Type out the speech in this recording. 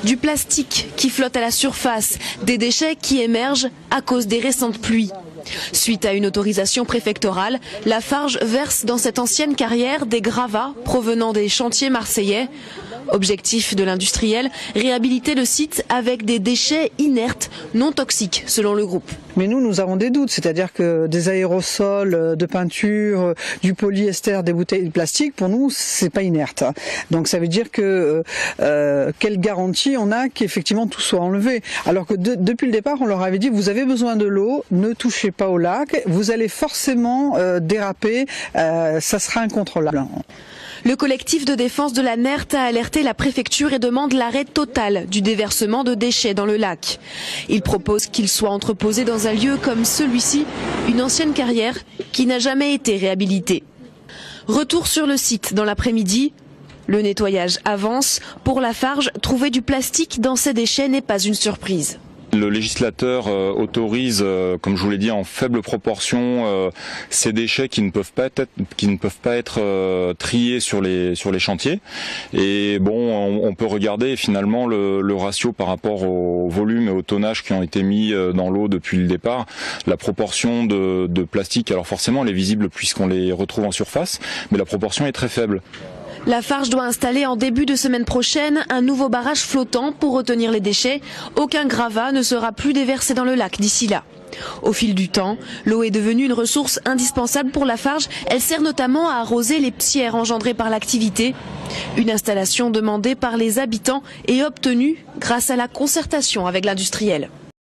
Du plastique qui flotte à la surface, des déchets qui émergent à cause des récentes pluies. Suite à une autorisation préfectorale, Lafarge verse dans cette ancienne carrière des gravats provenant des chantiers marseillais. Objectif de l'industriel, réhabiliter le site avec des déchets inertes, non toxiques selon le groupe. Mais nous avons des doutes, c'est-à-dire que des aérosols, de peinture, du polyester, des bouteilles de plastique, pour nous, c'est pas inerte. Donc ça veut dire que quelle garantie on a qu'effectivement tout soit enlevé. Alors que depuis le départ, on leur avait dit vous avez besoin de l'eau, ne touchez pas au lac, vous allez forcément déraper, ça sera incontrôlable. Le collectif de défense de la Nert a alerté la préfecture et demande l'arrêt total du déversement de déchets dans le lac. Il propose qu'il soit entreposé dans un lieu comme celui-ci, une ancienne carrière qui n'a jamais été réhabilitée. Retour sur le site dans l'après-midi. Le nettoyage avance. Pour Lafarge, trouver du plastique dans ces déchets n'est pas une surprise. Le législateur autorise, comme je vous l'ai dit, en faible proportion ces déchets qui ne peuvent pas être triés sur les chantiers. Et bon, on peut regarder finalement le ratio par rapport au volume et au tonnage qui ont été mis dans l'eau depuis le départ. La proportion de plastique, alors forcément elle est visible puisqu'on les retrouve en surface, mais la proportion est très faible. Lafarge doit installer en début de semaine prochaine un nouveau barrage flottant pour retenir les déchets. Aucun gravat ne sera plus déversé dans le lac d'ici là. Au fil du temps, l'eau est devenue une ressource indispensable pour Lafarge. Elle sert notamment à arroser les pierres engendrées par l'activité. Une installation demandée par les habitants et obtenue grâce à la concertation avec l'industriel.